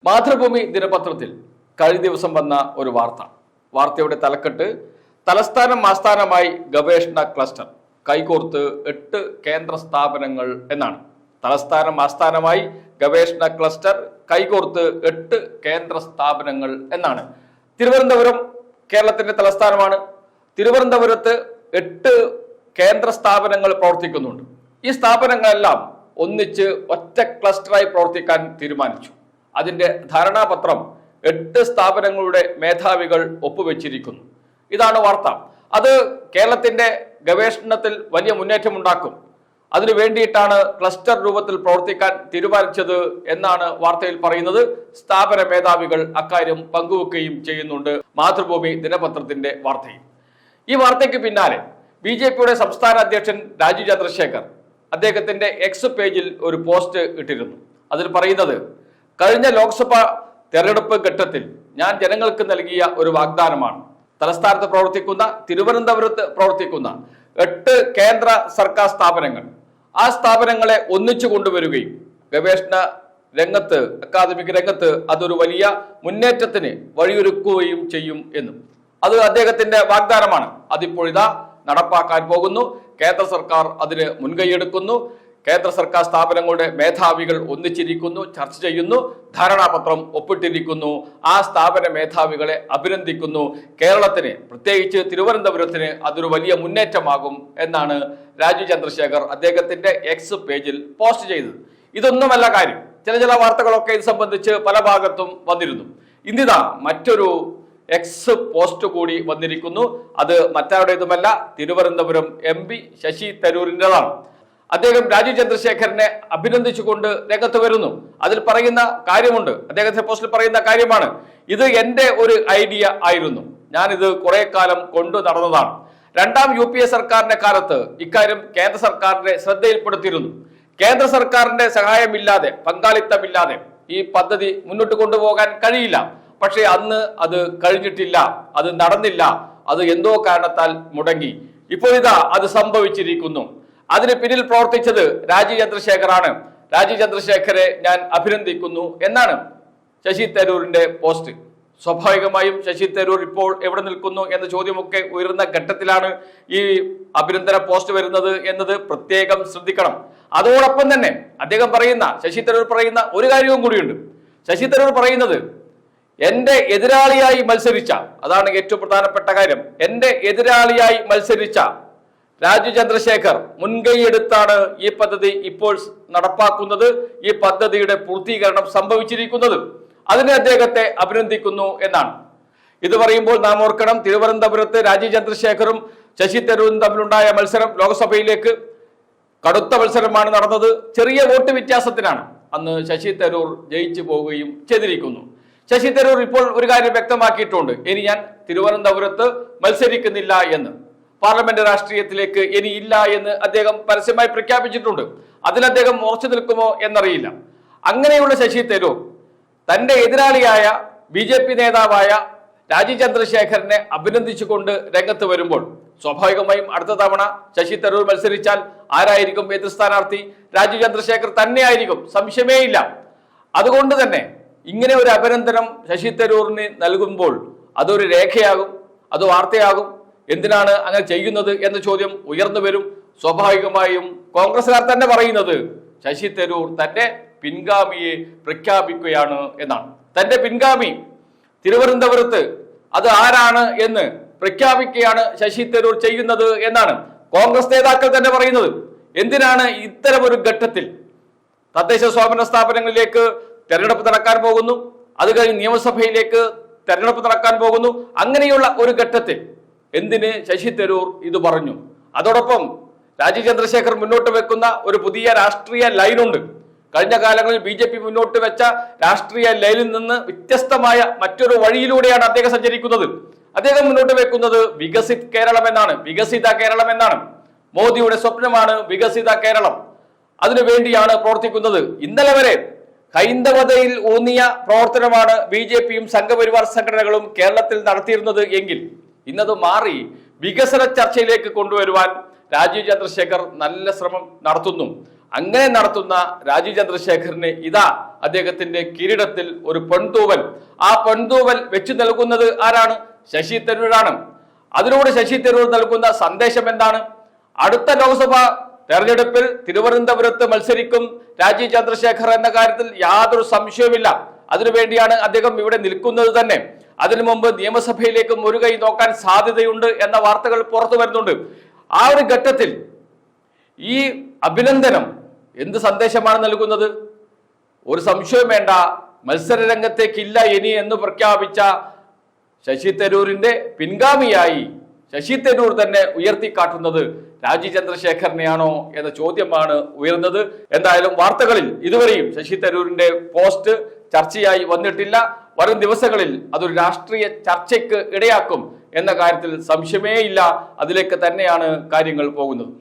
മാതൃഭൂമി ദിനപത്രത്തിൽ കഴിഞ്ഞ ദിവസം വന്ന ഒരു വാർത്തയുടെ തലക്കെട്ട് തലസ്ഥാനം ആസ്ഥാനമായി ഗവേഷണ ക്ലസ്റ്റർ കൈകോർത്ത് 8 കേന്ദ്ര സ്ഥാപനങ്ങൾ എന്നാണ്. തലസ്ഥാനം ആസ്ഥാനമായി ഗവേഷണ ക്ലസ്റ്റർ കൈകോർത്ത് 8 കേന്ദ്ര സ്ഥാപനങ്ങൾ എന്നാണ്. തിരുവനന്തപുരം കേരളത്തിന്റെ തലസ്ഥാനമാണ്. തിരുവനന്തപുരത്ത് 8 കേന്ദ്ര സ്ഥാപനങ്ങൾ പ്രവർത്തിക്കുന്നുണ്ട്. ഈ സ്ഥാപനങ്ങളെല്ലാം ഒന്നിച്ച് ഒറ്റ ക്ലസ്റ്ററായി പ്രവർത്തിക്കാൻ തീരുമാനിച്ചു. അതിന്റെ ധാരണാപത്രം 8 സ്ഥാപനങ്ങളുടെ മേധാവികൾ ഒപ്പുവെച്ചിരിക്കുന്നു. ഇതാണ് വാർത്ത. അത് കേരളത്തിന്റെ ഗവേഷണത്തിൽ വലിയ മുന്നേറ്റമുണ്ടാക്കും. അതിനു വേണ്ടിയിട്ടാണ് ക്ലസ്റ്റർ രൂപത്തിൽ പ്രവർത്തിക്കാൻ തീരുമാനിച്ചത് എന്നാണ് വാർത്തയിൽ പറയുന്നത്. സ്ഥാപന മേധാവികൾ അക്കാര്യം പങ്കുവെക്കുകയും ചെയ്യുന്നുണ്ട് മാതൃഭൂമി ദിനപത്രത്തിന്റെ വാർത്തയിൽ. ഈ വാർത്തയ്ക്ക് പിന്നാലെ BJPയുടെ സംസ്ഥാന അധ്യക്ഷൻ രാജീവ് ചന്ദ്രശേഖർ അദ്ദേഹത്തിന്റെ എക്സ് പേജിൽ ഒരു പോസ്റ്റ് ഇട്ടിരുന്നു. അതിൽ പറയുന്നത്, കഴിഞ്ഞ ലോക്സഭാ തെരഞ്ഞെടുപ്പ് ഘട്ടത്തിൽ ഞാൻ ജനങ്ങൾക്ക് നൽകിയ ഒരു വാഗ്ദാനമാണ്. തലസ്ഥാനത്ത് പ്രവർത്തിക്കുന്ന, തിരുവനന്തപുരത്ത് പ്രവർത്തിക്കുന്ന 8 കേന്ദ്ര സർക്കാർ സ്ഥാപനങ്ങൾ, ആ സ്ഥാപനങ്ങളെ ഒന്നിച്ചു കൊണ്ടുവരികയും ഗവേഷണ രംഗത്ത്, അക്കാദമിക് രംഗത്ത് അതൊരു വലിയ മുന്നേറ്റത്തിന് വഴിയൊരുക്കുകയും ചെയ്യും എന്നും. അത് അദ്ദേഹത്തിന്റെ വാഗ്ദാനമാണ്. അതിപ്പോൾ ഇതാ നടപ്പാക്കാൻ പോകുന്നു. കേന്ദ്ര സർക്കാർ അതിന് മുൻകൈയെടുക്കുന്നു. കേന്ദ്ര സർക്കാർ സ്ഥാപനങ്ങളുടെ മേധാവികൾ ഒന്നിച്ചിരിക്കുന്നു, ചർച്ച ചെയ്യുന്നു, ധാരണാപത്രം ഒപ്പിട്ടിരിക്കുന്നു. ആ സ്ഥാപന മേധാവികളെ അഭിനന്ദിക്കുന്നു. കേരളത്തിന്, പ്രത്യേകിച്ച് തിരുവനന്തപുരത്തിന് അതൊരു വലിയ മുന്നേറ്റമാകും എന്നാണ് രാജീവ് ചന്ദ്രശേഖർ അദ്ദേഹത്തിന്റെ എക്സ് പേജിൽ പോസ്റ്റ് ചെയ്തത്. ഇതൊന്നുമല്ല കാര്യം. ചില വാർത്തകളൊക്കെ ഇത് സംബന്ധിച്ച് പല ഭാഗത്തും വന്നിരുന്നു. ഇന്നിതാ മറ്റൊരു എക്സ് പോസ്റ്റ് കൂടി വന്നിരിക്കുന്നു. അത് മറ്റാരുടേതുമല്ല, തിരുവനന്തപുരം MP ശശി തരൂരിൻ്റെതാണ്. അദ്ദേഹം രാജീവ് ചന്ദ്രശേഖരനെ അഭിനന്ദിച്ചുകൊണ്ട് രംഗത്ത് വരുന്നു. അതിൽ പറയുന്ന കാര്യമുണ്ട്, അദ്ദേഹത്തിന്റെ പോസ്റ്റിൽ പറയുന്ന കാര്യമാണ്, ഇത് എന്റെ ഒരു ഐഡിയ ആയിരുന്നു, ഞാനിത് കുറെ കാലം കൊണ്ടു നടന്നതാണ്. 2ാം UPA സർക്കാരിന്റെ കാലത്ത് ഇക്കാര്യം കേന്ദ്ര സർക്കാരിന്റെ ശ്രദ്ധയിൽപ്പെടുത്തിയിരുന്നു. കേന്ദ്ര സർക്കാരിന്റെ സഹായമില്ലാതെ, പങ്കാളിത്തമില്ലാതെ ഈ പദ്ധതി മുന്നോട്ട് കൊണ്ടുപോകാൻ കഴിയില്ല. പക്ഷേ അന്ന് അത് കഴിഞ്ഞിട്ടില്ല, അത് നടന്നില്ല, അത് എന്തോ കാരണത്താൽ മുടങ്ങി. ഇപ്പോൾ ഇതാ അത് സംഭവിച്ചിരിക്കുന്നു. അതിന് പിന്നിൽ പ്രവർത്തിച്ചത് രാജീവ് ചന്ദ്രശേഖറാണ്. രാജീവ് ചന്ദ്രശേഖരെ ഞാൻ അഭിനന്ദിക്കുന്നു എന്നാണ് ശശി തരൂരിന്റെ പോസ്റ്റ്. സ്വാഭാവികമായും ശശി തരൂർ ഇപ്പോൾ എവിടെ നിൽക്കുന്നു എന്ന ചോദ്യമൊക്കെ ഉയർന്ന ഘട്ടത്തിലാണ് ഈ അഭിനന്ദന പോസ്റ്റ് വരുന്നത് എന്നത് പ്രത്യേകം ശ്രദ്ധിക്കണം. അതോടൊപ്പം തന്നെ അദ്ദേഹം പറയുന്ന, ശശി തരൂർ പറയുന്ന ഒരു കാര്യവും കൂടിയുണ്ട്. ശശി തരൂർ പറയുന്നത്, എന്റെ എതിരാളിയായി മത്സരിച്ച, അതാണ് ഏറ്റവും പ്രധാനപ്പെട്ട കാര്യം, എന്റെ എതിരാളിയായി മത്സരിച്ച രാജീവ് ചന്ദ്രശേഖർ മുൻകൈയെടുത്താണ് ഈ പദ്ധതി ഇപ്പോൾ നടപ്പാക്കുന്നത്, ഈ പദ്ധതിയുടെ പൂർത്തീകരണം സംഭവിച്ചിരിക്കുന്നത്. അതിനെ അദ്ദേഹത്തെ അഭിനന്ദിക്കുന്നു എന്നാണ്. ഇത് പറയുമ്പോൾ നാം ഓർക്കണം, തിരുവനന്തപുരത്ത് രാജീവ് ചന്ദ്രശേഖറും ശശി തരൂരും തമ്മിലുണ്ടായ മത്സരം ലോക്സഭയിലേക്ക് കടുത്ത മത്സരമാണ് നടന്നത്. ചെറിയ വോട്ട് വ്യത്യാസത്തിനാണ് അന്ന് ശശി തരൂർ ജയിച്ചു പോവുകയും ചെയ്തിരിക്കുന്നു. ശശി തരൂർ ഇപ്പോൾ ഒരു കാര്യം വ്യക്തമാക്കിയിട്ടുണ്ട്, ഇനി ഞാൻ തിരുവനന്തപുരത്ത് മത്സരിക്കുന്നില്ല എന്ന്. പാർലമെന്റ് രാഷ്ട്രീയത്തിലേക്ക് ഇനി ഇല്ല എന്ന് അദ്ദേഹം പരസ്യമായി പ്രഖ്യാപിച്ചിട്ടുണ്ട്. അതിൽ അദ്ദേഹം ഉറച്ചു നിൽക്കുമോ എന്നറിയില്ല. അങ്ങനെയുള്ള ശശി തരൂർ തന്റെ എതിരാളിയായ BJP നേതാവായ രാജീവ് ചന്ദ്രശേഖരനെ അഭിനന്ദിച്ചുകൊണ്ട് രംഗത്ത് വരുമ്പോൾ സ്വാഭാവികമായും അടുത്ത തവണ ശശി തരൂർ മത്സരിച്ചാൽ ആരായിരിക്കും എതിർ സ്ഥാനാർത്ഥി? രാജീവ് ചന്ദ്രശേഖർ തന്നെയായിരിക്കും, സംശയമേ ഇല്ല. അതുകൊണ്ട് തന്നെ ഇങ്ങനെ ഒരു അഭിനന്ദനം ശശി തരൂറിന് നൽകുമ്പോൾ അതൊരു രേഖയാകും, അത് വാർത്തയാകും. എന്തിനാണ് അങ്ങനെ ചെയ്യുന്നത് എന്ന ചോദ്യം ഉയർന്നു വരും. സ്വാഭാവികമായും കോൺഗ്രസ്സുകാർ തന്നെ പറയുന്നത് ശശി തരൂർ തന്റെ പിൻഗാമിയെ പ്രഖ്യാപിക്കുകയാണ് എന്നാണ്. തന്റെ പിൻഗാമി തിരുവനന്തപുരത്ത് അത് ആരാണ് എന്ന് പ്രഖ്യാപിക്കുകയാണ് ശശി തരൂർ ചെയ്യുന്നത് എന്നാണ് കോൺഗ്രസ് നേതാക്കൾ തന്നെ പറയുന്നത്. എന്തിനാണ് ഇത്തരം ഒരു ഘട്ടത്തിൽ തദ്ദേശ സ്വയംഭരണ സ്ഥാപനങ്ങളിലേക്ക് തെരഞ്ഞെടുപ്പ് നടക്കാൻ പോകുന്നു, അത് കഴിഞ്ഞ് നിയമസഭയിലേക്ക് തെരഞ്ഞെടുപ്പ് നടക്കാൻ പോകുന്നു, അങ്ങനെയുള്ള ഒരു ഘട്ടത്തിൽ എന്തിന് ശശി തരൂർ ഇത് പറഞ്ഞു? അതോടൊപ്പം രാജീവ് ചന്ദ്രശേഖർ മുന്നോട്ട് വെക്കുന്ന ഒരു പുതിയ രാഷ്ട്രീയ ലൈനുണ്ട്. കഴിഞ്ഞ കാലങ്ങളിൽ BJP മുന്നോട്ട് വെച്ച രാഷ്ട്രീയ ലൈനിൽ നിന്ന് വ്യത്യസ്തമായ മറ്റൊരു വഴിയിലൂടെയാണ് അദ്ദേഹം സഞ്ചരിക്കുന്നത്. അദ്ദേഹം മുന്നോട്ട് വെക്കുന്നത് വികസിത് കേരളം എന്നാണ്, വികസിത കേരളം എന്നാണ്. മോദിയുടെ സ്വപ്നമാണ് വികസിത കേരളം. അതിനുവേണ്ടിയാണ് പ്രവർത്തിക്കുന്നത്. ഇന്നലെ വരെ ഹൈന്ദവതയിൽ ഊന്നിയ പ്രവർത്തനമാണ് BJPയും സംഘപരിവാർ സംഘടനകളും കേരളത്തിൽ നടത്തിയിരുന്നത് എങ്കിൽ ഇന്നത് മാറി വികസന ചർച്ചയിലേക്ക് കൊണ്ടുവരുവാൻ രാജീവ് ചന്ദ്രശേഖർ നല്ല ശ്രമം നടത്തുന്നു. അങ്ങനെ നടത്തുന്ന രാജീവ് ചന്ദ്രശേഖറിന് ഇതാ അദ്ദേഹത്തിന്റെ കിരീടത്തിൽ ഒരു പെൺതൂവൽ. ആ പെൺതൂവൽ വെച്ചു നൽകുന്നത് ആരാണ്? ശശി തരൂരാണ്. അതിലൂടെ ശശി തരൂർ നൽകുന്ന സന്ദേശം എന്താണ്? അടുത്ത ലോക്സഭാ തെരഞ്ഞെടുപ്പിൽ തിരുവനന്തപുരത്ത് മത്സരിക്കും രാജീവ് ചന്ദ്രശേഖർ എന്ന കാര്യത്തിൽ യാതൊരു സംശയവുമില്ല. അതിനുവേണ്ടിയാണ് അദ്ദേഹം ഇവിടെ നിൽക്കുന്നത് തന്നെ. അതിനു മുമ്പ് നിയമസഭയിലേക്ക് ഒരു കൈ നോക്കാൻ സാധ്യതയുണ്ട് എന്ന വാർത്തകൾ പുറത്തു വരുന്നുണ്ട്. ആ ഒരു ഘട്ടത്തിൽ ഈ അഭിനന്ദനം എന്ത് സന്ദേശമാണ് നൽകുന്നത്? ഒരു സംശയവും വേണ്ട, മത്സര രംഗത്തേക്കില്ല ഇനി എന്ന് പ്രഖ്യാപിച്ച ശശി തരൂരിന്റെ പിൻഗാമിയായി ശശി തരൂർ തന്നെ ഉയർത്തിക്കാട്ടുന്നത് രാജീവ് ചന്ദ്രശേഖരനെയാണോ എന്ന ചോദ്യമാണ് ഉയർന്നത്. എന്തായാലും വാർത്തകളിൽ ഇതുവരെയും ശശി തരൂരിന്റെ പോസ്റ്റ് ചർച്ചയായി വന്നിട്ടില്ല. വരും ദിവസങ്ങളിൽ അതൊരു രാഷ്ട്രീയ ചർച്ചയ്ക്ക് ഇടയാക്കും എന്ന കാര്യത്തിൽ സംശയമേ ഇല്ല. അതിലേക്ക് തന്നെയാണ് കാര്യങ്ങൾ പോകുന്നത്.